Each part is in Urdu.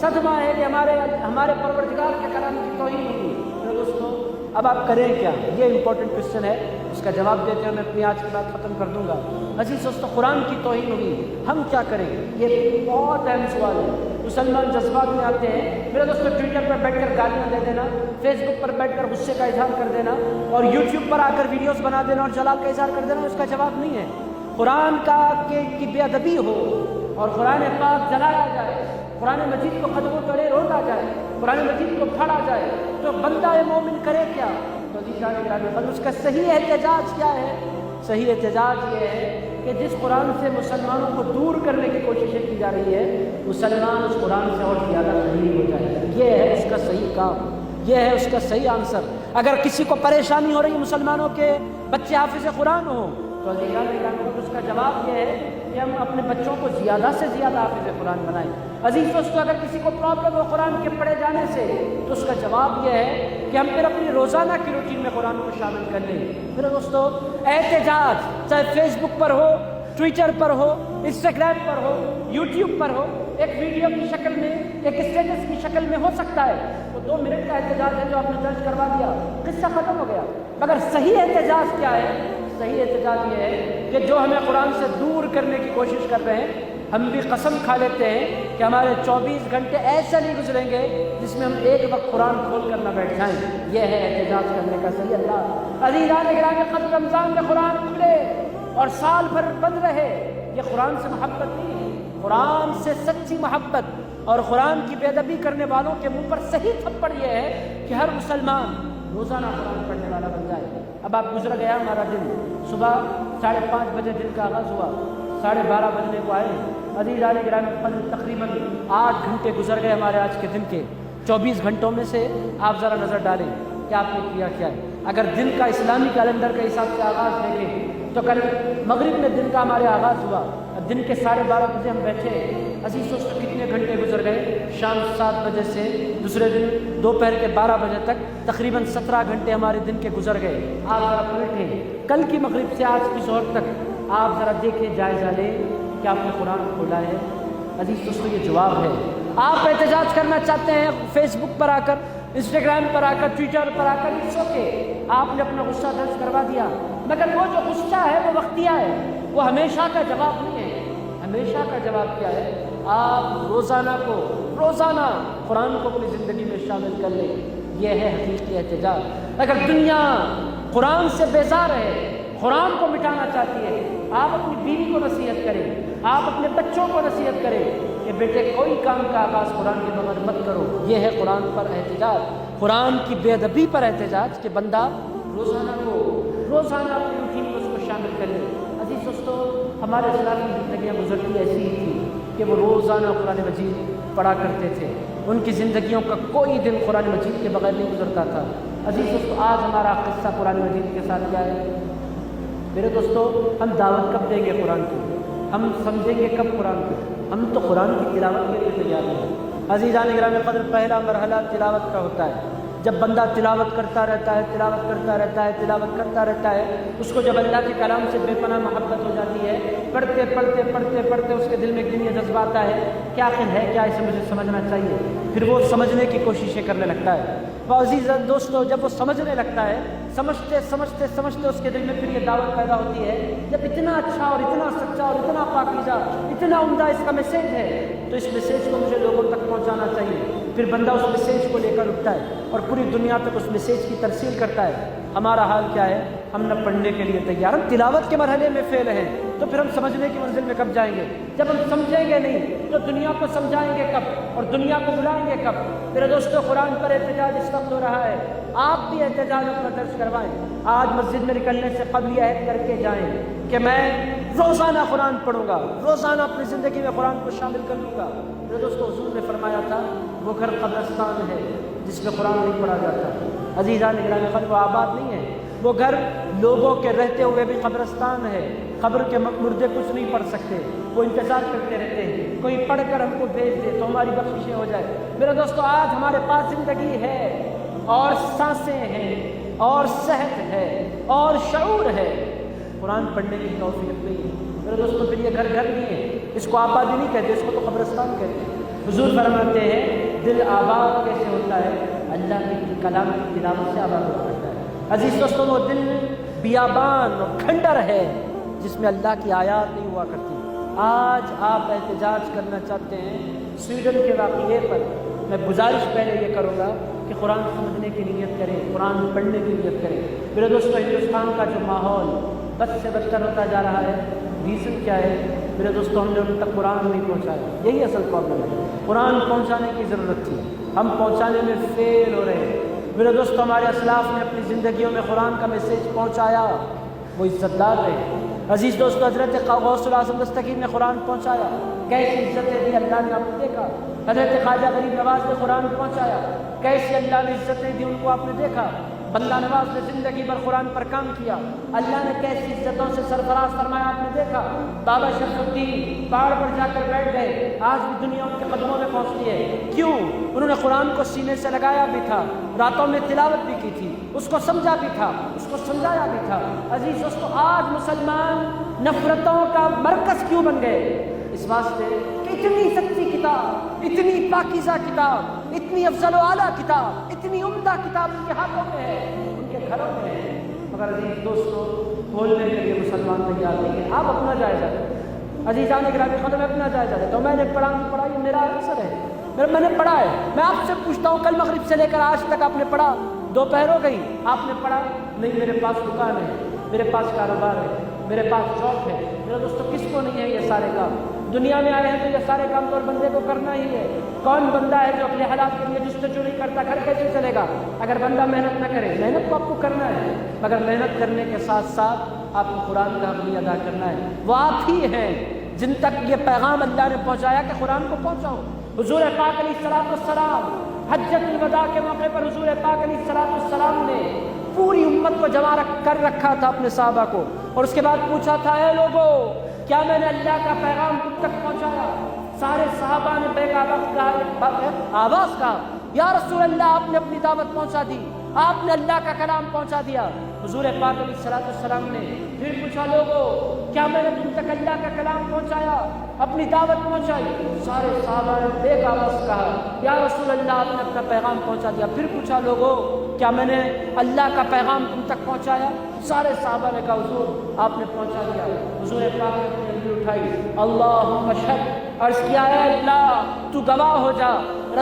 صدمہ ہے کہ ہمارے پروردگار کے کلام کی توہین ہوئی۔ میرے دوستوں اب آپ کریں کیا؟ یہ امپورٹنٹ کوشچن ہے، اس کا جواب دیتے ہوئے میں اپنی آج کی بات ختم کر دوں گا۔ عزیز دوستو، قرآن کی توہین ہوئی، ہم کیا کریں؟ یہ بہت اہم سوال ہے۔ مسلمان جذبات میں آتے ہیں۔ میرے دوستو، ٹویٹر پر بیٹھ کر گالیاں دے دینا، فیس بک پر بیٹھ کر غصے کا اظہار کر دینا، اور یوٹیوب پر آ کر ویڈیوز بنا دینا اور جلال کا اظہار کر دینا، اس کا جواب نہیں ہے۔ قرآن کی بے ادبی ہو اور قرآن پاک جلایا جائے، قرآن مجید کو قدموں تلے روتا جائے، قرآن مجید کو پھاڑا جائے، تو بندہ مومن کرے کیا؟ تو اس کا صحیح احتجاج کیا ہے؟ صحیح احتجاج یہ ہے کہ جس قرآن سے مسلمانوں کو دور کرنے کی کوششیں کی جا رہی ہے، مسلمان اس قرآن سے اور زیادہ قریب ہو جائے۔ یہ ہے اس کا صحیح کام، یہ ہے اس کا صحیح آنسر۔ اگر کسی کو پریشانی ہو رہی ہے مسلمانوں کے بچے حافظ قرآن ہوں، تو اس کا جواب یہ ہے کہ ہم اپنے بچوں کو زیادہ سے زیادہ حافظ قرآن بنائیں۔ عزیز دوستو، اگر کسی کو پرابلم ہو قرآن کے پڑھے جانے سے، تو اس کا جواب یہ ہے کہ ہم پھر اپنی روزانہ کی روٹین میں قرآن کو شامل کر لیں۔ میرے دوستو، احتجاج چاہے فیس بک پر ہو، ٹویٹر پر ہو، انسٹاگرام پر ہو، یوٹیوب پر ہو، ایک ویڈیو کی شکل میں، ایک اسٹیٹس کی شکل میں ہو سکتا ہے۔ وہ 2 منٹ کا احتجاج ہے جو آپ نے درج کروا دیا، قصہ ختم ہو گیا۔ مگر صحیح احتجاج کیا ہے؟ صحیح احتجاج یہ ہے کہ جو ہمیں قرآن سے دور کرنے کی کوشش کر رہے ہیں، ہم بھی قسم کھا لیتے ہیں کہ ہمارے 24 گھنٹے ایسے نہیں گزریں گے جس میں ہم ایک وقت قرآن کھول کر نہ بیٹھ جائیں۔ یہ ہے احتجاج کرنے کا صحیح انداز۔ عزیزان گرامی، قدر رمضان میں قرآن کھلے اور سال بھر بند رہے، یہ قرآن سے محبت نہیں ہے۔ قرآن سے سچی محبت اور قرآن کی بے ادبی کرنے والوں کے منہ پر صحیح تھپڑ یہ ہے کہ ہر مسلمان روزانہ قرآن پڑھنے والا بن جائے۔ اب آپ گزر گیا ہمارا دن، صبح 5:30 بجے دن کا آغاز ہوا، 12:30 بجنے کو آئے۔ عزیزان گرامی، تقریباً 8 گھنٹے گزر گئے ہمارے آج کے دن کے۔ 24 گھنٹوں میں سے آپ ذرا نظر ڈالیں کہ آپ نے کیا کیا ہے۔ اگر دن کا اسلامی کیلنڈر کے حساب سے آغاز دیکھیں تو کل مغرب میں دن کا ہمارے آغاز ہوا، دن کے 12:30 بجے ہم بیٹھے۔ عزیز دوستو، کتنے گھنٹے گزر گئے؟ شام 7 بجے سے دوسرے دن دوپہر کے 12 بجے تک تقریباً 17 گھنٹے ہمارے دن کے گزر گئے۔ آپ ذرا پلٹیں، کل کی مغرب سے آج کی ظہر تک آپ ذرا دیکھیں، جائزہ لیں کہ آپ نے قرآن کھولا ہے۔ عزیز دوستو، یہ جواب ہے۔ آپ احتجاج کرنا چاہتے ہیں فیس بک پر آ کر، انسٹاگرام پر آ کر، ٹویٹر پر آ کر، اٹس اوکے، آپ نے اپنا غصہ درج کروا دیا، مگر وہ جو غصہ ہے وہ وقتیہ ہے، وہ ہمیشہ کا جواب نہیں ہے۔ ہمیشہ کا جواب کیا ہے؟ آپ روزانہ قرآن کو اپنی زندگی میں شامل کر لیں۔ یہ ہے حقیقی احتجاج۔ اگر دنیا قرآن سے بیزار ہے، قرآن کو مٹانا چاہتی ہے، آپ اپنی بیوی کو نصیحت کریں، آپ اپنے بچوں کو نصیحت کریں کہ بیٹے کوئی کام کا آغاز قرآن کے بغیر مت کرو۔ یہ ہے قرآن پر احتجاج، قرآن کی بے ادبی پر احتجاج کہ بندہ روزانہ اپنی روٹین کو اس کو شامل کرے۔ عزیز دوستو، ہمارے اسلام کی زندگیاں گزرتی ایسی ہی تھی کہ وہ روزانہ قرآن مجید پڑھا کرتے تھے، ان کی زندگیوں کا کوئی دن قرآن مجید کے بغیر نہیں گزرتا تھا۔ عزیز دوستو، آج ہمارا قصہ قرآن مجید کے ساتھ کیا ہے؟ میرے دوستو، ہم دعوت کب دیں گے قرآن کی؟ ہم سمجھیں گے کب قرآن کو؟ ہم تو قرآن کی تلاوت کے لیے تیار ہیں۔ عزیزان گرامی قدر، پہلا مرحلہ تلاوت کا ہوتا ہے۔ جب بندہ تلاوت کرتا رہتا ہے، اس کو جب اللہ کے کلام سے بے پناہ محبت ہو جاتی ہے، پڑھتے اس کے دل میں ایک دن یہ جذبہ آتا ہے کہ آخر ہے کیا، اسے مجھے سمجھنا چاہیے۔ پھر وہ سمجھنے کی کوششیں کرنے لگتا ہے۔ عزیز دوستو، جب وہ سمجھنے لگتا ہے، سمجھتے اس کے دل میں پھر یہ دعوت پیدا ہوتی ہے، جب اتنا اچھا اور اتنا سچا اور اتنا پاکیزہ، اتنا عمدہ اس کا میسیج ہے، تو اس میسیج کو مجھے لوگوں تک پہنچانا چاہیے۔ پھر بندہ اس میسیج کو لے کر اٹھتا ہے اور پوری دنیا تک اس میسیج کی ترسیل کرتا ہے۔ ہمارا حال کیا ہے؟ ہم نہ پڑھنے کے لیے تیار، ہم تلاوت کے مرحلے میں فیل ہیں، تو پھر ہم سمجھنے کی منزل میں کب جائیں گے؟ جب ہم سمجھیں گے نہیں تو دنیا کو سمجھائیں گے کب اور دنیا کو بلائیں گے کب؟ میرے دوستو، قرآن پر احتجاج اس وقت ہو رہا ہے، آپ بھی احتجاج اپنا درج کروائیں۔ آج مسجد میں نکلنے سے قبل یہ عہد کر کے جائیں کہ میں روزانہ قرآن پڑھوں گا، روزانہ اپنی زندگی میں قرآن کو شامل کر لوں گا۔ میرے دوستو، حضور نے فرمایا تھا وہ گھر قبرستان ہے جس میں قرآن نہیں پڑھا جاتا۔ عزیزان گرامی قدر، وہ آباد نہیں ہے، وہ گھر لوگوں کے رہتے ہوئے بھی قبرستان ہے۔ قبر کے مردے کچھ نہیں پڑھ سکتے، وہ انتظار کرتے رہتے ہیں کوئی پڑھ کر ہم کو بھیج دے تو ہماری بخششیں ہو جائے۔ میرے دوستو، آج ہمارے پاس زندگی ہے اور سانسیں ہیں اور صحت ہے اور شعور ہے، قرآن پڑھنے کی توفیق نہیں ہے۔ میرے دوستو، پھر یہ گھر نہیں ہے، اس کو آبادی نہیں کہتے، اس کو تو قبرستان کہتے ہیں۔ حضور فرماتے ہیں دل آباد کیسے ہوتا ہے؟ اللہ کے کلام کی تلاوت سے آباد ہوتا ہے۔ عزیز دوستوں، وہ دل بیابان اور کھنڈر ہے جس میں اللہ کی آیات نہیں ہوا کرتی۔ آج آپ احتجاج کرنا چاہتے ہیں سویڈن کے واقعے پر، میں گزارش پہلے یہ کروں گا کہ قرآن سمجھنے کی نیت کریں، قرآن پڑھنے کی نیت کریں۔ میرے دوستوں، ہندوستان کا جو ماحول بد سے بدتر ہوتا جا رہا ہے، ریزن کیا ہے؟ میرے دوستوں، ہم نے ان تک قرآن نہیں پہنچایا، یہی اصل پرابلم ہے۔ قرآن پہنچانے کی ضرورت تھی، ہم پہنچانے میں فیل ہو رہے ہیں۔ میرے دوستوں، ہمارے اسلاف نے اپنی زندگیوں میں قرآن کا میسیج پہنچایا، وہ عزت دار رہے۔ عزیز دوستو، حضرت غوث الاعظم دستگیر نے قرآن پہنچایا، کیسی عزتیں دی اللہ نے آپ نے دیکھا۔ حضرت خواجہ غریب نواز نے قرآن پہنچایا، کیسی اللہ نے عزتیں دی ان کو آپ نے دیکھا۔ بندہ نواز نے زندگی بھر قرآن پر کام کیا، اللہ نے کیسی عزتوں سے سرفراز فرمایا آپ نے دیکھا۔ بابا شرف الدین پہاڑ پر جا کر بیٹھ گئے، آج بھی دنیا ان کے قدموں میں پہنچتی ہے۔ کیوں؟ انہوں نے قرآن کو سینے سے لگایا بھی تھا، راتوں میں تلاوت بھی کی تھی، اس کو سمجھا بھی تھا، اس کو سمجھایا بھی تھا۔ عزیز دوستو، آج مسلمان نفرتوں کا مرکز کیوں بن گئے؟ اس واسطے کہ اتنی سچی کتاب، اتنی پاکیزہ کتاب، اتنی افضل و اعلیٰ کتاب، اتنی عمدہ کتاب ان کے ہاتھوں میں ہے، ان کے گھروں میں ہے، مگر عزیز دوستو کھولنے کے لیے مسلمان تیار نہیں ہے۔ آپ اپنا جائزہ لیں عزیزان گرامی، خود میں اپنا جائزہ لیں۔ تو میں نے پڑھا نہیں پڑھا، یہ میرا اثر ہے، میں نے پڑھا ہے۔ میں آپ سے پوچھتا ہوں، کل مغرب سے لے کر آج تک آپ نے پڑھا؟ دوپہر ہو گئی، آپ نے پڑھا نہیں؟ میرے پاس دکان ہے، میرے پاس کاروبار ہے، میرے پاس جاب ہے۔ میرے دوستو، کس کو نہیں ہے یہ سارے کام؟ دنیا میں آئے ہیں تو یہ سارے کام تو بندے کو کرنا ہی ہے۔ کون بندہ ہے جو اپنے حالات کے لیے جستجو نہیں کرتا؟ گھر کیسے چلے گا اگر بندہ محنت نہ کرے؟ محنت تو آپ کو کرنا ہے، مگر محنت کرنے کے ساتھ ساتھ آپ کو قرآن کا حق بھی ادا کرنا ہے۔ وہ آپ ہی ہیں جن تک یہ پیغام اللہ نے پہنچایا کہ قرآن کو پہنچاؤ۔ حضور پاک علیہ السلام حجۃ الوداع کے موقع پر حضور پاک علیہ السلام نے پوری امت کو جمع کر رکھا تھا، اپنے صحابہ کو، اور اس کے بعد پوچھا تھا، اے لوگو، کیا میں نے اللہ کا پیغام تم تک پہنچایا؟ سارے صحابہ نے بیک آواز کہا، یا رسول اللہ، آپ نے اپنی دعوت پہنچا دی، آپ نے اللہ کا کلام پہنچا دیا۔ حضور پاک علیہ السلام نے پھر پوچھا، لوگو، کیا میں نے تم تک اللہ کا کلام پہنچایا، اپنی دعوت پہنچائی؟ سارے صحابہ نے بیک آواز کہا، یا رسول اللہ، آپ نے اپنا پیغام پہنچا دیا۔ پھر پوچھا، لوگو، کیا میں نے اللہ کا پیغام تم تک پہنچایا؟ سارے صحابہ نے کہا، حضور، آپ نے پہنچا دیا۔ حضور پاک نے اپنی انگلی اٹھائی، اللہم اشہد، عرض کیا، اے اللہ تو گواہ ہو جا،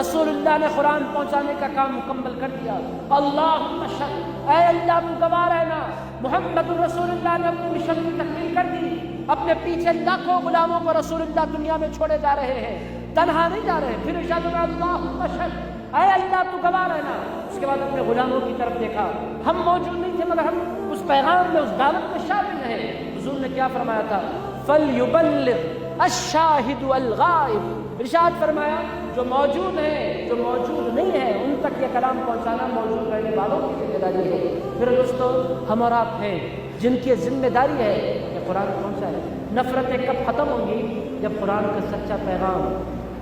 رسول اللہ نے قرآن پہنچانے کا کام مکمل کر دیا۔ اللہم اشہد، اے اللہ تو گواہ رہنا، محمد رسول اللہ نے اپنی مشن کی تکمیل کر دی، اپنے پیچھے لاکھوں غلاموں کو رسول اللہ دنیا میں چھوڑے جا رہے ہیں، تنہا نہیں جا رہے۔ پھر ارشاد ہوا، اللہم اشہد، اے اللہ تو گواہ رہنا۔ اس کے بعد اپنے غلاموں کی طرف دیکھا، ہم موجود نہیں تھے مگر ہم اس پیغام میں، اس دعوت میں شامل رہے۔ حضور نے کیا فرمایا تھا؟ فَلْيُبَلِّغْ الشَّاهِدُ الْغَائِبُ، ارشاد فرمایا جو موجود ہیں، جو موجود نہیں ہے، ان تک یہ کلام پہنچانا موجود رہنے والوں کی ذمہ داری ہے۔ پھر دوستو، ہم اور آپ ہیں جن کی ذمہ داری ہے کہ قرآن پہنچائے۔ نفرتیں کب ختم ہوں گی؟ جب قرآن کا سچا پیغام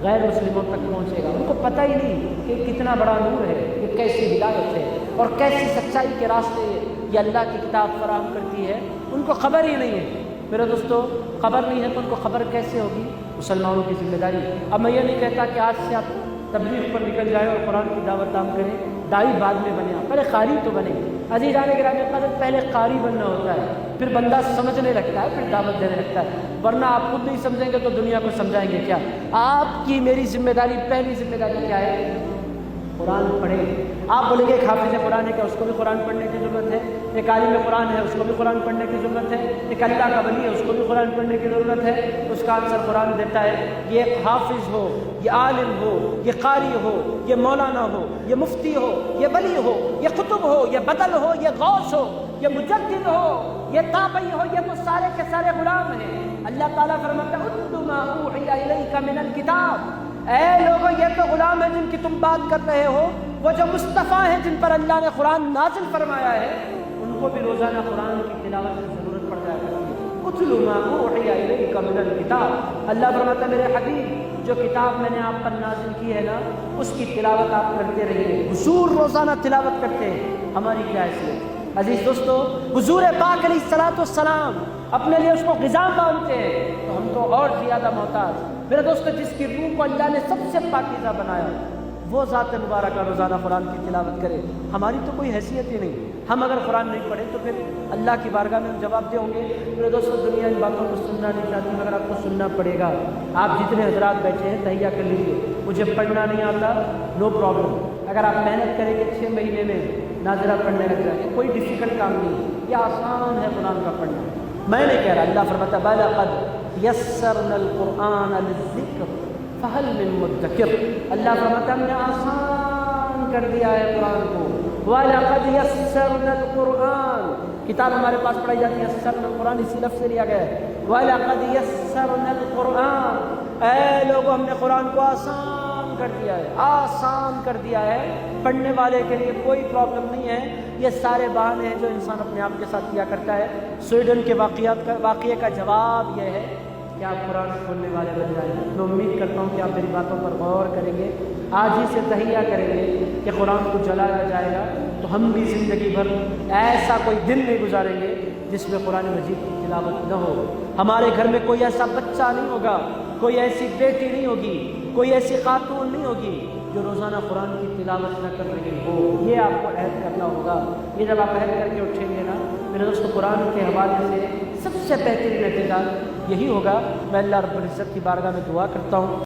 غیر مسلموں تک پہنچے گا۔ ان کو پتہ ہی نہیں کہ کتنا بڑا نور ہے، یہ کیسی ہدایت ہے، اور کیسی سچائی کے راستے یہ اللہ کی کتاب فراہم کرتی ہے، ان کو خبر ہی نہیں ہے۔ میرے دوستو، خبر نہیں ہے تو ان کو خبر کیسے ہوگی؟ مسلمانوں کی ذمہ داری۔ اب میں یہ نہیں کہتا کہ آج سے آپ تبلیغ پر نکل جائیں اور قرآن کی دعوت عام کریں، داعی بعد میں بنے، پہلے قاری تو بنے۔ عزیزان گرامی قدر، پہلے قاری بننا ہوتا ہے، پھر بندہ سمجھنے لگتا ہے، پھر دعوت دینے لگتا ہے، ورنہ آپ خود نہیں سمجھیں گے تو دنیا کو سمجھائیں گے کیا؟ آپ کی میری ذمہ داری، پہلی ذمہ داری کیا ہے؟ قرآن پڑھیں۔ آپ بولیں گے ایک حافظ قرآن ہے، کیا اس کو بھی قرآن پڑھنے کی ضرورت ہے؟ ایک عالم قرآن ہے، اس کو بھی قرآن پڑھنے کی ضرورت ہے؟ ایک اللہ کا ولی ہے، اس کو بھی قرآن پڑھنے کی ضرورت ہے؟ اس کا آنسر قرآن دیتا ہے۔ یہ ایک حافظ ہو، یہ عالم ہو، یہ قاری ہو، یہ مولانا ہو، یہ مفتی ہو، یہ ولی ہو، یہ قطب ہو، یہ بدل ہو، یہ غوث ہو، یہ مجدد ہو، یہ تابعی ہو، یہ تو سارے کے سارے غلام ہیں۔ اللہ تعالیٰ فرماتا ہے، اتل ما اوحی الیک من الکتاب، اے لوگوں، یہ تو غلام ہیں جن کی تم بات کر رہے ہو، وہ جو مصطفیٰ ہیں جن پر اللہ نے قرآن نازل فرمایا ہے، ان کو بھی روزانہ قرآن کی تلاوت کی ضرورت پڑ جائے گی۔ اتل ما اوحی الیک من الکتاب، اللہ فرماتا ہے میرے حبیب، جو کتاب میں نے آپ پر نازل کی ہے نا، اس کی تلاوت آپ کرتے رہیے۔ حضور روزانہ تلاوت کرتے ہیں، ہماری کیا حیثیت؟ عزیز دوستو، حضور پاک علیہ السلام اپنے لیے اس کو غذا مانتے ہیں، تو ہم تو اور زیادہ محتاج۔ میرے دوستو جس کی روح کو اللہ نے سب سے پاکیزہ بنایا وہ ذات مبارکہ روزانہ قرآن کی تلاوت کرے. ہماری تو کوئی حیثیت ہی نہیں. ہم اگر قرآن نہیں پڑھیں تو پھر اللہ کی بارگاہ میں ہم جواب دیں ہوں گے. میرے دوستو دنیا ان باتوں کو سننا نہیں چاہتی مگر آپ کو سننا پڑے گا. آپ جتنے حضرات بیٹھے ہیں تہیہ کر لیجیے. مجھے پڑھنا نہیں آتا, نو پرابلم. اگر آپ محنت کریں گے 6 مہینے میں ناظرہ پڑھنے لگ جائیں گے. کوئی ڈیفیکلٹ کام نہیں, یہ آسان ہے قرآن کا پڑھنا. میں نہیں کہہ رہا, اللہ فرماتا ہے بَلَقَدْ يَسَّرْنَا الْقُرْآنَ لِلذِّكْرِ فَهَلْ مِن مُدَّكِرٍ. اللہ فرماتا ہے ہم نے آسان کر دیا ہے قرآن کو. وَلَقَدْ يَسَّرْنَا الْقُرْآنَ, کتاب ہمارے پاس پڑھائی جاتی ہے يَسَّرْنَا الْقُرْآن, اسی لفظ سے لیا گیا ہے. وَلَقَدْ يَسَّرْنَا الْقُرْآنَ, اے لوگوں ہم نے قرآن کو آسان کر دیا ہے, آسان کر دیا ہے. پڑھنے والے کے لیے کوئی پرابلم نہیں ہے. یہ سارے بہانے ہیں جو انسان اپنے آپ کے ساتھ کیا کرتا ہے. سویڈن کے واقعے کا جواب یہ ہے کہ آپ قرآن کھولنے والے بن جائیں. میں امید کرتا ہوں کہ آپ میری باتوں پر غور کریں گے, آج ہی سے تہیہ کریں گے کہ قرآن کو جلایا جائے گا تو ہم بھی زندگی بھر ایسا کوئی دن نہیں گزاریں گے جس میں قرآن مجید کی تلاوت نہ ہو. ہمارے گھر میں کوئی ایسا بچہ نہیں ہوگا, کوئی ایسی بیٹی نہیں ہوگی, کوئی ایسی خاتون نہیں ہوگی جو روزانہ قرآن کی تلاوت نہ کر رہی ہو. یہ آپ کو عہد کرنا ہوگا. یہ جب آپ عہد کر کے اٹھیں گے نا میرے دوستو, قرآن کے حوالے سے سب سے بہترین نتیجہ یہی ہوگا. میں اللہ رب العزت کی بارگاہ میں دعا کرتا ہوں